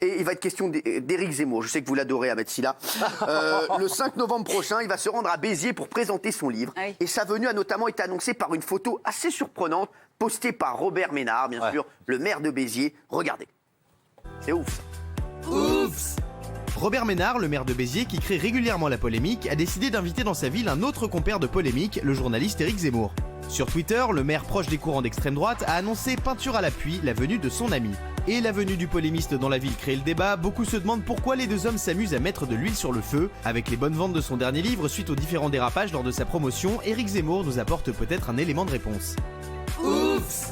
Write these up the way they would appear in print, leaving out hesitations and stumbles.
Et il va être question d'Éric Zemmour. Je sais que vous l'adorez, Ahmed Silla. Le 5 novembre prochain, il va se rendre à Béziers pour présenter son livre. Ah oui. Et sa venue a notamment été annoncée par une photo assez surprenante, postée par Robert Ménard, bien sûr, le maire de Béziers. Regardez. C'est ouf, ça. Ouf. Robert Ménard, le maire de Béziers, qui crée régulièrement la polémique, a décidé d'inviter dans sa ville un autre compère de polémique, le journaliste Éric Zemmour. Sur Twitter, le maire proche des courants d'extrême droite a annoncé peinture à l'appui la venue de son ami. Et la venue du polémiste dans la ville crée le débat. Beaucoup se demandent pourquoi les deux hommes s'amusent à mettre de l'huile sur le feu. Avec les bonnes ventes de son dernier livre suite aux différents dérapages lors de sa promotion, Éric Zemmour nous apporte peut-être un élément de réponse. Oups.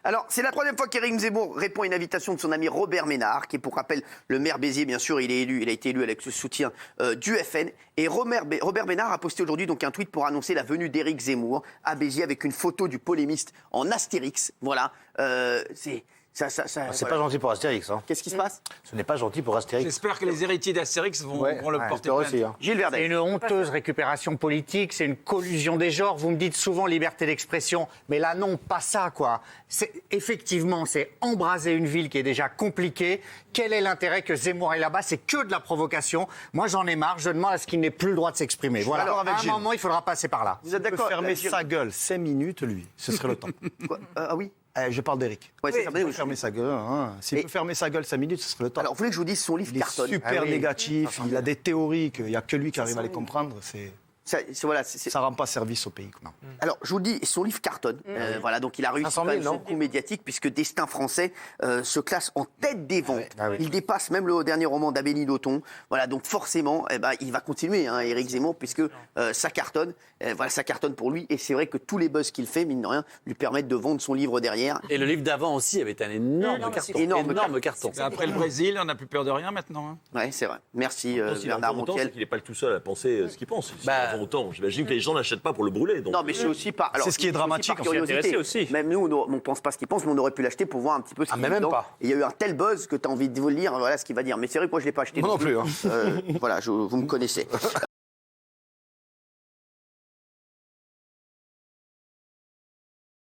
Alors, c'est la troisième fois qu'Éric Zemmour répond à une invitation de son ami Robert Ménard, qui est, pour rappel, le maire Béziers, bien sûr, il a été élu avec le soutien du FN. Et Robert Ménard a posté aujourd'hui donc un tweet pour annoncer la venue d'Éric Zemmour à Béziers avec une photo du polémiste en Astérix. Voilà, C'est pas gentil pour Astérix. Hein. Qu'est-ce qui se passe? Ce n'est pas gentil pour Astérix. J'espère que les héritiers d'Astérix vont le porter plainte. Aussi, hein. Gilles Verdun. C'est une honteuse récupération politique, c'est une collusion des genres. Vous me dites souvent liberté d'expression, mais là non, pas ça quoi. Effectivement, c'est embraser une ville qui est déjà compliquée. Quel est l'intérêt que Zemmour aille là-bas? C'est que de la provocation. Moi j'en ai marre, je demande à ce qu'il n'ait plus le droit de s'exprimer. Voilà. Alors, à un moment, il faudra passer par là. Vous êtes Il peut d'accord? fermer sa gueule 5 minutes, lui. Ce serait le temps. Ah oui. Je parle d'Éric. Ouais, c'est ça. Il peut fermer sa gueule. Hein. S'il peut fermer sa gueule 5 minutes, ce serait le temps. Alors, vous voulez que je vous dise son livre Il est cartonne? super négatif, il a des théories qu'il n'y a que lui qui arrive à les comprendre. Ça rend pas service au pays. Non. Alors, je vous dis, son livre cartonne. Voilà, donc il a réussi 500 000, son coup médiatique, puisque Destin français se classe en tête des ventes. Il dépasse même le dernier roman d'Amélie Nothomb. Voilà, donc forcément, il va continuer, hein, Éric Zemmour, puisque ça cartonne. Voilà, ça cartonne pour lui. Et c'est vrai que tous les buzz qu'il fait, mine de rien, lui permettent de vendre son livre derrière. Et le livre d'avant aussi avait un énorme carton. Énorme carton. Après le Brésil, on n'a plus peur de rien maintenant. Hein. Oui, c'est vrai. Merci, S'il a Bernard autant, Montiel. c'est qu'il n'est pas le tout seul à penser ce qu'il pense. Autant. J'imagine que les gens n'achètent pas pour le brûler. Donc... Non, mais c'est aussi par. C'est ce qui est dramatique. Par curiosité. Aussi. Même nous, on ne pense pas ce qu'il pense, mais on aurait pu l'acheter pour voir un petit peu ce qu'il dit même dedans. pas. Et il y a eu un tel buzz que tu as envie de vous le lire, voilà ce qu'il va dire. Mais c'est vrai que moi, je ne l'ai pas acheté. Moi non plus. Hein. Voilà, vous me connaissez.